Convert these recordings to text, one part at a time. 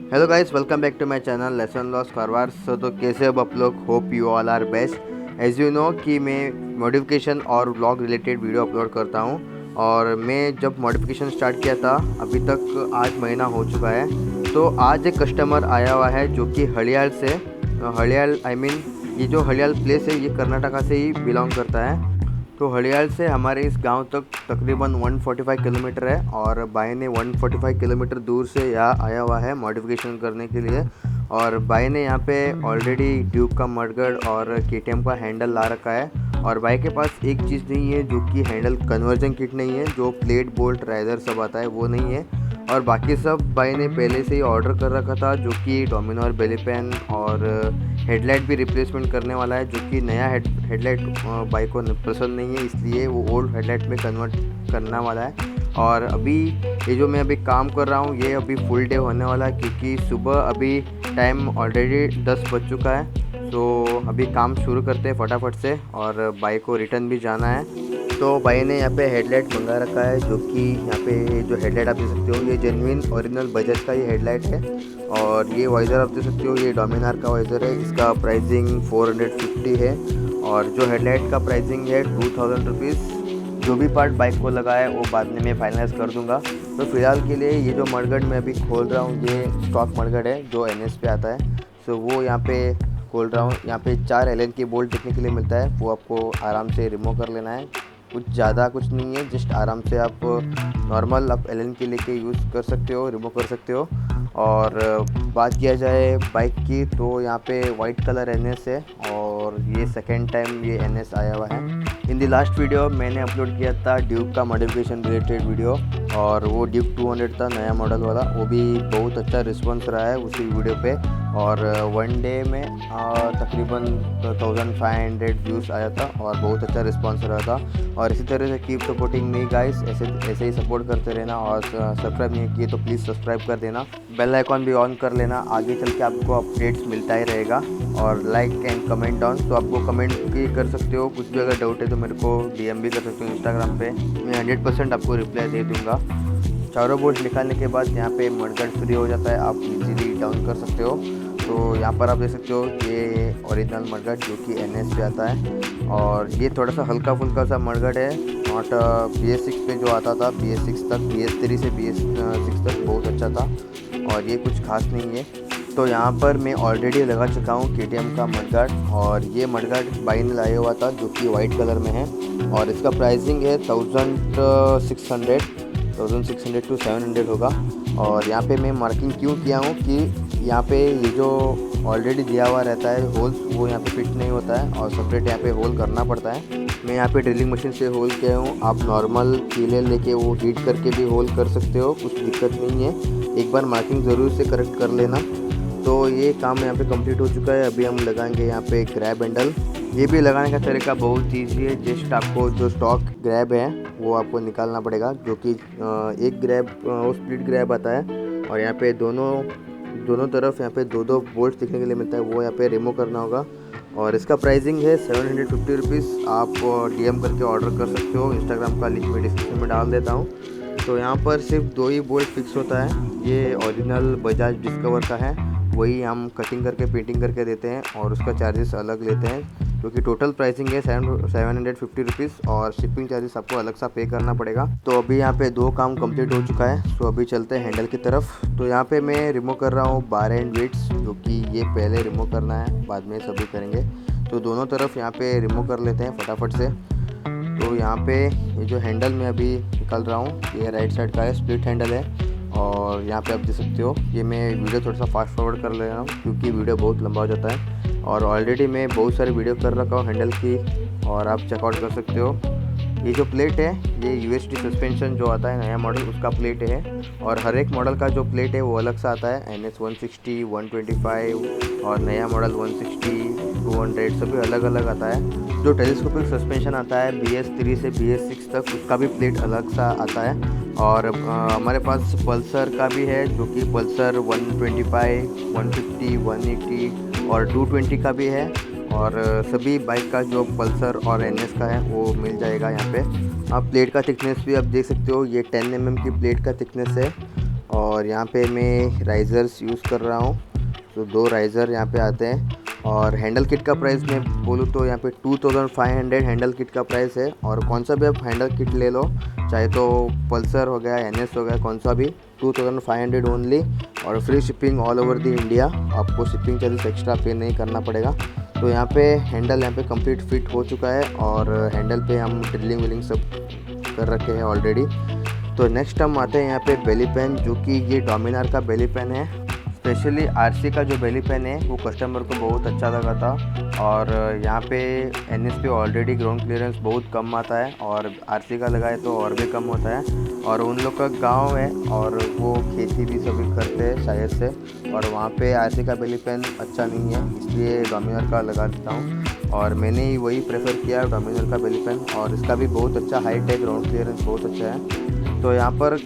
Hello guys, welcome back to my channel लेसन लॉस कारवार। तो कैसे अब आप लोग? Hope you all are best. As you know कि मैं मॉडिफिकेशन और व्लॉग रिलेटेड वीडियो अपलोड करता हूँ। और मैं जब मॉडिफिकेशन स्टार्ट किया था अभी तक आज महीना हो चुका है। तो आज एक कस्टमर आया हुआ है जो कि हड़ियाल से, हड़ियाल आई मीन ये जो हड़ियाल प्लेस है ये कर्नाटका से ही बिलोंग करता है। तो हड़ियाल से हमारे इस गांव तक तकरीबन 145 किलोमीटर है और भाई ने 145 किलोमीटर दूर से यहाँ आया हुआ है मॉडिफिकेशन करने के लिए। और भाई ने यहाँ पे ऑलरेडी ड्यूक का मडगार्ड और केटीएम का हैंडल ला रखा है। और भाई के पास एक चीज़ नहीं है जो कि हैंडल कन्वर्जन किट नहीं है, जो प्लेट बोल्ट राइजर सब आता है वो नहीं है। और बाकी सब भाई ने पहले से ही ऑर्डर कर रखा था, जो कि डोमिनोर बेली पेन और हेडलाइट भी रिप्लेसमेंट करने वाला है, जो कि नया हेडलाइट बाइक को पसंद नहीं है, इसलिए वो ओल्ड हेडलाइट में कन्वर्ट करने वाला है। और अभी ये जो मैं अभी काम कर रहा हूँ ये अभी फुल डे होने वाला है, क्योंकि सुबह अभी टाइम ऑलरेडी 10 बज चुका है। तो अभी काम शुरू करते हैं फटाफट से, और बाइक को रिटर्न भी जाना है। तो भाई ने यहाँ पे हेडलाइट मंगा रखा है, जो कि यहाँ पे जो हेडलाइट आप देख सकते हो ये जेन्युइन ओरिजिनल बजाज का ये हेडलाइट है। और ये वाइज़र आप देख सकते हो ये डोमिनार का वाइज़र है, इसका प्राइसिंग 450 है। और जो हेडलाइट का प्राइसिंग है 2000 रुपीज़। जो भी पार्ट बाइक को लगा है वो बाद में मैं फाइनलाइज कर दूंगा। तो फिलहाल के लिए ये जो मडगार्ड मैं अभी खोल रहा हूँ ये स्टॉक मडगार्ड है जो NS पे आता है। सो वो यहाँ पे खोल रहा हूँ। यहाँ पे 4 एलन की बोल्ट देखने के लिए मिलता है, वो आपको आराम से रिमूव कर लेना है। कुछ ज़्यादा कुछ नहीं है, जस्ट आराम से आप नॉर्मल आप एलन के लेके यूज़ कर सकते हो, रिमूव कर सकते हो। और बात किया जाए बाइक की तो यहाँ पे वाइट कलर NS है, और ये सेकेंड टाइम ये NS आया हुआ है। इन दी लास्ट वीडियो मैंने अपलोड किया था ड्यूक का मॉडिफिकेशन रिलेटेड वीडियो, और वो ड्यूक 200 था नया मॉडल वाला, वो भी बहुत अच्छा रिस्पॉन्स रहा है उसी वीडियो पे। और वन डे में तकरीबन 1500 व्यूज़ आया था और बहुत अच्छा रिस्पॉन्स रहा था। और इसी तरह से कीप सपोर्टिंग मी गाइस, ऐसे ही सपोर्ट करते रहना। और सब्सक्राइब नहीं किए तो प्लीज़ सब्सक्राइब कर देना, बेल आइकॉन भी ऑन कर लेना, आगे चल के आपको अपडेट्स मिलता ही रहेगा। और लाइक एंड कमेंट डाउन, तो आपको कमेंट भी कर सकते हो, कुछ भी अगर डाउट है तो मेरे को DM भी कर सकते हो इंस्टाग्राम पे, मैं 100% आपको रिप्लाई दे दूँगा। चारों बोल्ट निकालने के बाद यहाँ पे मडगार्ड फ्री हो जाता है, आप इजीली डाउन कर सकते हो। तो यहाँ पर आप देख सकते हो ये ओरिजिनल मडगार्ड जो कि NS पे आता है। और ये थोड़ा सा हल्का फुल्का सा मडगार्ड है, नॉट BS6 पे जो आता था, BS6 तक, BS3 से BS6 तक बहुत अच्छा था, और ये कुछ खास नहीं है। तो यहाँ पर मैं ऑलरेडी लगा चुका हूँ KTM का मडगार्ड, और ये मडगार्ड बाई ने लाया हुआ था जो कि वाइट कलर में है। और इसका प्राइसिंग है 1600 टू 700 होगा। और यहाँ पे मैं मार्किंग क्यों किया हूँ कि यहाँ पे ये जो ऑलरेडी दिया हुआ रहता है होल्स, वो यहाँ पे फिट नहीं होता है और सेपरेट यहाँ पे होल करना पड़ता है। मैं यहाँ पे ड्रिलिंग मशीन से होल किया हूँ, आप नॉर्मल कीले लेके वो हीट करके भी होल कर सकते हो, कुछ दिक्कत नहीं है। एक बार मार्किंग ज़रूर से करेक्ट कर लेना। तो ये काम यहाँ पे कंप्लीट हो चुका है। अभी हम लगाएंगे यहाँ पे ग्रैब हैंडल। ये भी लगाने का तरीका बहुत ईजी है, जस्ट आपको जो स्टॉक ग्रैब है वो आपको निकालना पड़ेगा, जो कि एक ग्रैब वो स्प्लिट ग्रैब आता है। और यहाँ पे दोनों तरफ यहाँ पे दो बोल्ट दिखने के लिए मिलता है, वो यहाँ पे रिमूव करना होगा। और इसका प्राइसिंग है 750 रुपीज़। आप DM करके ऑर्डर कर सकते हो, इंस्टाग्राम का लिंक मैं डिस्क्रिप्शन में डाल देता हूँ। तो यहाँ पर सिर्फ 2 ही बोल्ट फिक्स होता है, ये ओरिजिनल बजाज डिस्कवर का है, वही हम कटिंग करके पेंटिंग करके देते हैं, और उसका चार्जेस अलग लेते हैं, क्योंकि टोटल प्राइसिंग है 750 रुपीज़, और शिपिंग चार्जेस आपको अलग सा पे करना पड़ेगा। तो अभी यहाँ पे 2 काम कंप्लीट हो चुका है, तो अभी चलते हैं हैंडल की तरफ। तो यहाँ पे मैं रिमूव कर रहा हूँ बार एंड वेट्स, जो कि ये पहले रिमूव करना है, बाद में सभी करेंगे। तो दोनों तरफ यहाँ पे रिमूव कर लेते हैं फटाफट से। तो यहाँ पे ये जो हैंडल मैं अभी निकाल रहा हूँ ये राइट साइड का है, स्प्लिट हैंडल है। और यहाँ पे आप देख सकते हो, ये मैं वीडियो थोड़ा सा फास्ट फॉरवर्ड कर ले रहा हूँ क्योंकि वीडियो बहुत लंबा हो जाता है, और ऑलरेडी मैं बहुत सारे वीडियो कर रखा हूँ हैंडल की, और आप चेकआउट कर सकते हो। ये जो प्लेट है ये USD सस्पेंशन जो आता है नया मॉडल उसका प्लेट है, और हर एक मॉडल का जो प्लेट है वो अलग सा आता है। NS 160, 125 और नया मॉडल 160, 200 सभी अलग अलग आता है। जो टेलीस्कोपिक सस्पेंशन आता है BS3 से BS6 तक, उसका भी प्लेट अलग सा आता है। और हमारे पास पल्सर का भी है, जो कि पल्सर 125, 150, 180 और 220 का भी है। और सभी बाइक का जो पल्सर और NS का है वो मिल जाएगा यहाँ पे। आप प्लेट का थिकनेस भी आप देख सकते हो, ये 10 mm की प्लेट का थिकनेस है। और यहाँ पे मैं राइज़र्स यूज़ कर रहा हूँ। तो 2 राइज़र यहाँ पे आते हैं। और हैंडल किट का प्राइस मैं बोलूँ तो यहाँ पे 2500 हैंडल किट का प्राइस है। और कौन सा भी आप हैंडल किट ले लो, चाहे तो पल्सर हो गया, NS हो गया, कौन सा भी, 2500 ओनली। और free shipping all over the India, आपको शिपिंग चार्जेस एक्स्ट्रा पे नहीं करना पड़ेगा। तो यहाँ पे हैंडल यहाँ पे कंप्लीट फिट हो चुका है और हैंडल पे हम ड्रिलिंग विलिंग सब कर रखे हैं ऑलरेडी। तो नेक्स्ट हम आते हैं यहाँ पे बेली पेन, जो कि ये डोमिनार का बेली पेन है। स्पेशली RC का जो बेली पेन है वो कस्टमर को बहुत अच्छा लगा था। और यहाँ पे NS पे ऑलरेडी ग्राउंड क्लियरेंस बहुत कम आता है और RC का लगाए तो और भी कम होता है। और उन लोग का गांव है और वो खेती भी सभी करते हैं शायद से, और वहाँ पे RC का बेली पेन अच्छा नहीं है, इसलिए डोमिनार का लगा देता हूँ। और मैंने ही वही प्रेफर किया डोमिनार का बेली पेन, और इसका भी बहुत अच्छा हाइट है, ग्राउंड क्लियरेंस बहुत अच्छा है। तो यहाँ पर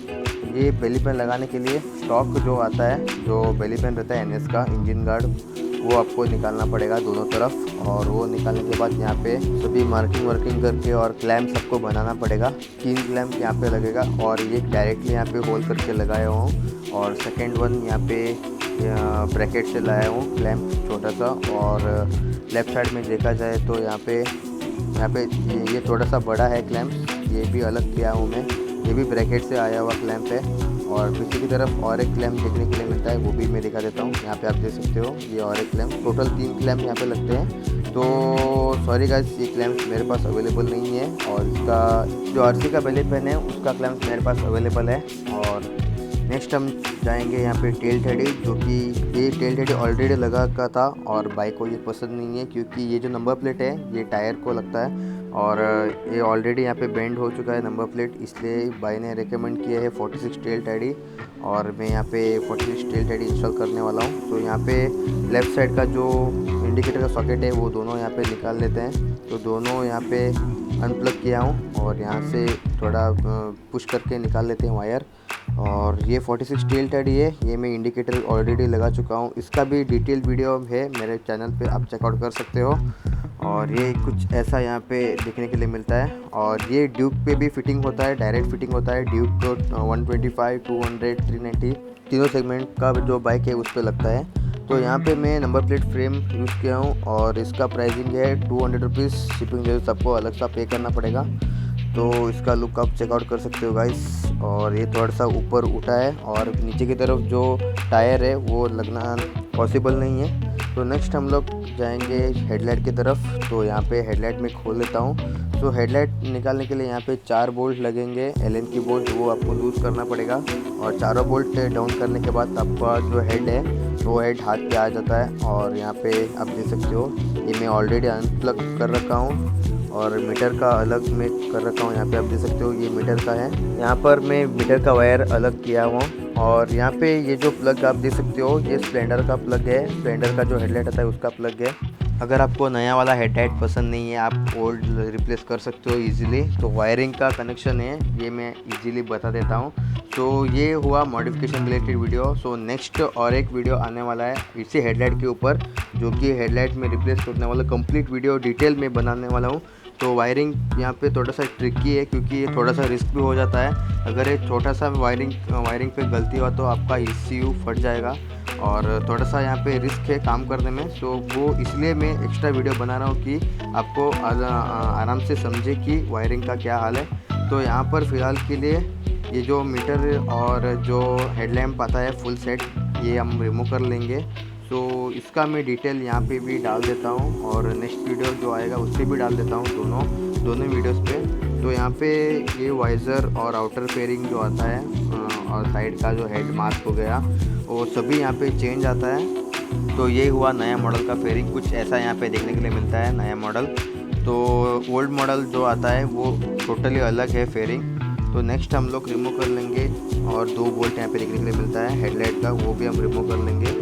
ये बेली पेन लगाने के लिए स्टॉक जो आता है, जो बेली पेन रहता है NS का इंजन गार्ड, वो आपको निकालना पड़ेगा दोनों तरफ। और वो निकालने के बाद यहाँ पे सभी मार्किंग करके और क्लैम्प सबको बनाना पड़ेगा। 3 क्लैम्प यहाँ पे लगेगा और ये डायरेक्टली यहाँ पे होल करके लगाया हूँ। और सेकेंड वन यहाँ पे ब्रैकेट से लाया हूँ क्लैम्प छोटा सा। और लेफ़्ट साइड में देखा जाए तो यहाँ पे ये थोड़ा सा बड़ा है क्लैम्प, ये भी अलग किया हूँ मैं, ये भी ब्रैकेट से आया हुआ क्लैम्प है। और पीछे की तरफ और एक क्लैम्प देखने के लिए मिलता है, वो भी मैं दिखा देता हूँ। यहाँ पे आप देख सकते हो ये और एक क्लैम्प, टोटल 3 क्लैम्प यहाँ पे लगते हैं। तो सॉरी गाइस, ये क्लैम्प मेरे पास अवेलेबल नहीं है। और इसका जो RC का बेली पेन है उसका क्लैम्प मेरे पास अवेलेबल है। और नेक्स्ट हम जाएंगे यहाँ पे टेल थ्रेडी, जो कि ये टेल थ्रेडी ऑलरेडी लगा का था और बाइक को ये पसंद नहीं है, क्योंकि ये जो नंबर प्लेट है ये टायर को लगता है और ये ऑलरेडी यहाँ पे बेंड हो चुका है नंबर प्लेट, इसलिए भाई ने रेकमेंड किया है 46 टेल थ्रेडी। और मैं यहाँ पे 46 टेल थ्रेडी इंस्टॉल करने वाला हूँ। तो यहाँ पे लेफ़्ट साइड का जो इंडिकेटर का सॉकेट है वो दोनों यहाँ पे निकाल लेते हैं। तो दोनों यहाँ पे अनप्लग किया हूँ और यहाँ से थोड़ा पुश करके निकाल लेते हैं वायर। और ये 46 टेल थ्रेडी है, ये मैं इंडिकेटर ऑलरेडी लगा चुका हूँ, इसका भी डिटेल वीडियो है मेरे चैनल पे, आप चेकआउट कर सकते हो। और ये कुछ ऐसा यहाँ पे देखने के लिए मिलता है। और ये ड्यूक पे भी फिटिंग होता है, डायरेक्ट फिटिंग होता है। ड्यूक को 125, 200, 390 तीनों सेगमेंट का जो बाइक है उस पर लगता है। तो यहाँ पे मैं नंबर प्लेट फ्रेम यूज़ किया हूँ और इसका प्राइसिंग है 200 रुपीज़, शिपिंग जो सबको अलग सा पे करना पड़ेगा। तो इसका लुक आप चेकआउट कर सकते हो गाइस। और ये थोड़ा सा ऊपर उठा है और नीचे की तरफ जो टायर है वो लगना पॉसिबल नहीं है। तो नेक्स्ट हम लोग जाएंगे हेडलाइट की तरफ। तो यहाँ पे हेडलाइट में खोल लेता हूँ। तो हेडलाइट निकालने के लिए यहाँ पे 4 बोल्ट लगेंगे, एलन की बोल्ट, वो आपको लूज़ करना पड़ेगा। और चारों बोल्ट डाउन करने के बाद आपका जो हेड है वो हेड हाथ पे आ जाता है। और यहाँ पे आप देख सकते हो ये मैं ऑलरेडी अनप्लग कर रखा हूँ और मीटर का अलग मैं कर रखा हूँ। यहाँ पे आप देख सकते हो ये मीटर का है, यहाँ पर मैं मीटर का वायर अलग किया हुआ। और यहाँ पे ये जो प्लग आप देख सकते हो ये स्प्लेंडर का प्लग है, स्प्लेंडर का जो हेडलाइट आता है उसका प्लग है। अगर आपको नया वाला हेडलाइट पसंद नहीं है, आप ओल्ड रिप्लेस कर सकते हो इजीली। तो वायरिंग का कनेक्शन है ये मैं इजीली बता देता हूँ। तो ये हुआ modification related video. So next और एक वीडियो आने वाला है इसी हेडलाइट के ऊपर, जो कि हेडलाइट में रिप्लेस करने वाला कंप्लीट वीडियो डिटेल में बनाने वाला हूँ। तो वायरिंग यहाँ पे थोड़ा सा ट्रिकी है, क्योंकि ये थोड़ा सा रिस्क भी हो जाता है। अगर ये छोटा सा वायरिंग पे गलती हुआ तो आपका ECU फट जाएगा और थोड़ा सा यहाँ पे रिस्क है काम करने में। सो वो इसलिए मैं एक्स्ट्रा वीडियो बना रहा हूँ कि आपको आराम से समझे कि वायरिंग का क्या हाल है। तो यहाँ पर फ़िलहाल के लिए ये जो मीटर और जो हेडलैम्प आता है फुल सेट, ये हम रिमूव कर लेंगे। तो इसका मैं डिटेल यहाँ पे भी डाल देता हूँ और नेक्स्ट वीडियो जो आएगा उस पर भी डाल देता हूँ, दोनों वीडियोस पे। तो यहाँ पे ये वाइज़र और आउटर फेयरिंग जो आता है और साइड का जो हेड मास्क हो गया वो सभी यहाँ पे चेंज आता है। तो ये हुआ नया मॉडल का फेयरिंग, कुछ ऐसा यहाँ पे देखने के लिए मिलता है नया मॉडल। तो ओल्ड मॉडल जो आता है वो टोटली अलग है फेयरिंग। तो नेक्स्ट हम लोग रिमूव कर लेंगे। और 2 बोल्ट यहाँ पे देखने के लिए मिलता है हेडलाइट का, वो भी हम रिमूव कर लेंगे।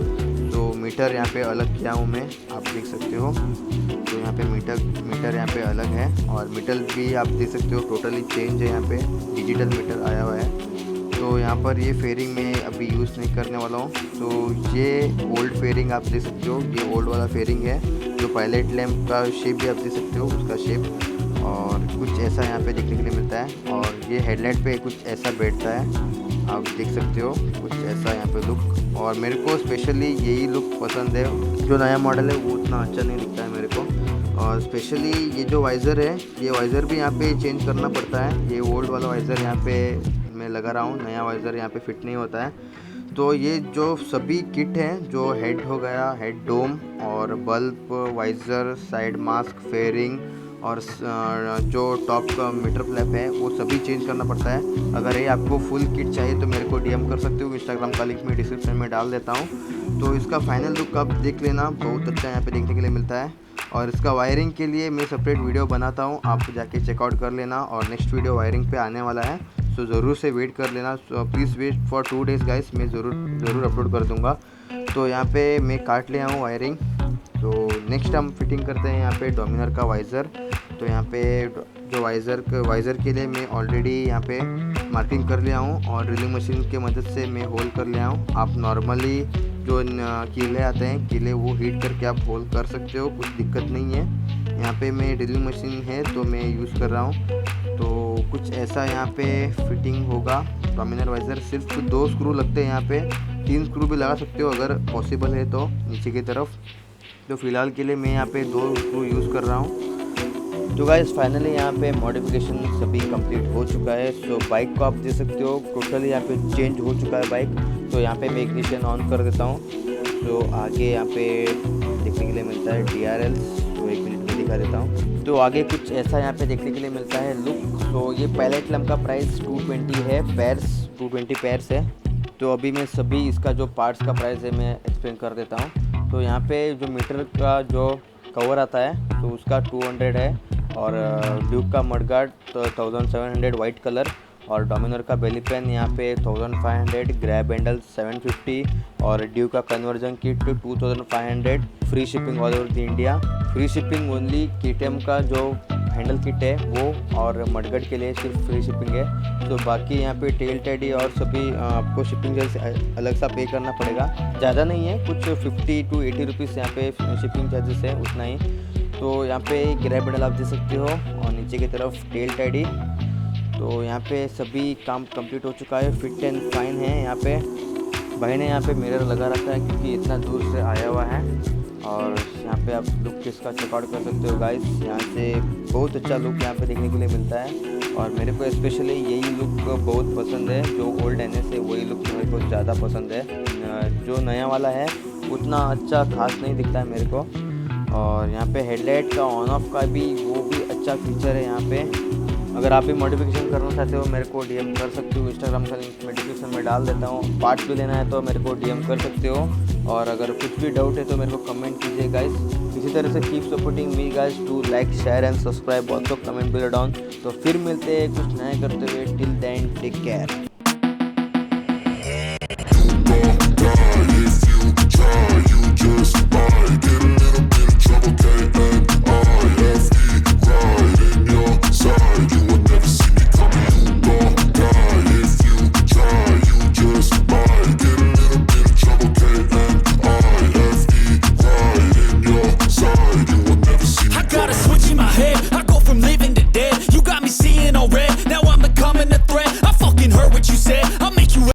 तो मीटर यहाँ पे अलग किया हूँ मैं, आप देख सकते हो। तो यहाँ पे मीटर यहाँ पे अलग है और मीटर भी आप देख सकते हो टोटली चेंज है, यहाँ पे डिजिटल मीटर आया हुआ है। तो यहाँ पर ये फेयरिंग मैं अभी यूज़ नहीं करने वाला हूँ। तो ये ओल्ड फेयरिंग आप देख सकते हो, ये ओल्ड वाला फेयरिंग है। जो पायलट लैम्प का शेप भी आप देख सकते हो, उसका शेप और कुछ ऐसा यहाँ पे देखने के लिए मिलता है। और ये हेडलाइट पे कुछ ऐसा बैठता है आप देख सकते हो कुछ ऐसा यहाँ पे लुक। और मेरे को स्पेशली यही लुक पसंद है, जो नया मॉडल है वो उतना अच्छा नहीं दिखता है मेरे को। और स्पेशली ये जो वाइज़र है, ये वाइज़र भी यहाँ पे चेंज करना पड़ता है। ये ओल्ड वाला वाइज़र यहाँ पे मैं लगा रहा हूँ, नया वाइज़र यहाँ पे फिट नहीं होता है। तो ये जो सभी किट हैं, जो हेड हो गया, हेड डोम और bulb, visor, side mask, fairing और जो टॉप का मीटर फ्लैप है, वो सभी चेंज करना पड़ता है। अगर ये आपको फुल किट चाहिए तो मेरे को डीएम कर सकते हो, इंस्टाग्राम का लिंक मैं डिस्क्रिप्शन में डाल देता हूँ। तो इसका फाइनल लुक आप देख लेना, बहुत अच्छा यहाँ पे देखने के लिए मिलता है। और इसका वायरिंग के लिए मैं सेपरेट वीडियो बनाता हूँ, आप जाके चेकआउट कर लेना। और नेक्स्ट वीडियो वायरिंग पे आने वाला है, तो ज़रूर से वेट कर लेना। Please wait for 2 days guys, मैं ज़रूर अपलोड कर दूँगा। तो यहाँ पे मैं काट ले आऊँ वायरिंग। तो नेक्स्ट हम फिटिंग करते हैं यहाँ पे डोमिनर का वाइज़र। तो यहाँ पे जो वाइज़र के लिए मैं ऑलरेडी यहाँ पे मार्किंग कर लिया हूँ और ड्रिलिंग मशीन की मदद से मैं होल कर लिया हूँ। आप नॉर्मली जो कीले आते हैं, कीले वो हीट करके आप होल कर सकते हो, कुछ दिक्कत नहीं है। यहाँ पे मैं ड्रिलिंग मशीन है तो मैं यूज़ कर रहा हूँ। तो कुछ ऐसा यहाँ पे फिटिंग होगा डोमिनर वाइज़र। सिर्फ 2 स्क्रू लगते हैं यहाँ पे, 3 स्क्रू भी लगा सकते हो अगर पॉसिबल है तो नीचे की तरफ। तो फ़िलहाल के लिए मैं यहाँ पे 2 स्क्रू यूज़ कर रहा हूँ। तो गाइस फाइनली यहाँ पे मॉडिफिकेशन सभी कंप्लीट हो चुका है। सो बाइक को आप देख सकते हो टोटली यहाँ पे चेंज हो चुका है बाइक। तो यहाँ पे मैं इग्निशन ऑन कर देता हूँ। तो आगे यहाँ पे देखने के लिए मिलता है DRL, तो 1 मिनट में दिखा देता हूँ। तो आगे कुछ ऐसा यहाँ पे देखने के लिए मिलता है लुक। तो ये पायलट लैम्प का प्राइस 220 है, पैर्स 220 पैर्स है। तो अभी मैं सभी इसका जो पार्ट्स का प्राइस है मैं एक्सप्लेन कर देता हूँ। तो यहाँ पे जो मीटर का जो कवर आता है तो उसका 200 है, और ड्यूक का मडगार्ड तो 1700 वाइट कलर, और डोमिनर का बेली पेन यहाँ पे 1500, ग्रैब हैंडल 750, और ड्यूक का conversion kit 2500, free shipping all over the India. Free shipping only KTM का जो हैंडल किट है वो, और मडगार्ड के लिए सिर्फ फ्री शिपिंग है। तो बाकी यहाँ पे टेल टेडी और सभी आपको शिपिंग चार्ज अलग सा पे करना पड़ेगा, ज़्यादा नहीं है, कुछ 50 to 80 रुपीज़ यहाँ पे शिपिंग चार्जेस है, उतना ही। तो यहाँ पे ग्रैब हैंडल आप दे सकते हो, और नीचे की तरफ टेल टैडी। तो यहाँ पे सभी काम कंप्लीट हो चुका है, फिट एंड फाइन है। यहाँ पे भाई ने यहाँ पे मिरर लगा रखा है क्योंकि इतना दूर से आया हुआ है। और यहाँ पे आप लुक इसका चेकआउट कर सकते हो गाइस, यहाँ से बहुत अच्छा लुक यहाँ पे देखने के लिए मिलता है। और मेरे को स्पेशली यही लुक बहुत पसंद है, जो ओल्ड NS है वही लुक मेरे को ज़्यादा पसंद है। जो नया वाला है उतना अच्छा खास नहीं दिखता है मेरे को। और यहाँ पे हेडलाइट का ऑन ऑफ का भी वो भी अच्छा फीचर है यहाँ पे। अगर आप भी मॉडिफिकेशन करना चाहते हो मेरे को डीएम कर सकते हो, इंस्टाग्राम का लिंक मैं डिस्क्रिप्शन में डाल देता हूँ। पार्ट्स भी लेना है तो मेरे को डीएम कर सकते हो, और अगर कुछ भी डाउट है तो मेरे को कमेंट कीजिए गाइस। इसी तरह से keep supporting me guys, to like share and subscribe, also comment below down. तो फिर मिलते हैं कुछ नया करते हुए, टिल देन टेक केयर।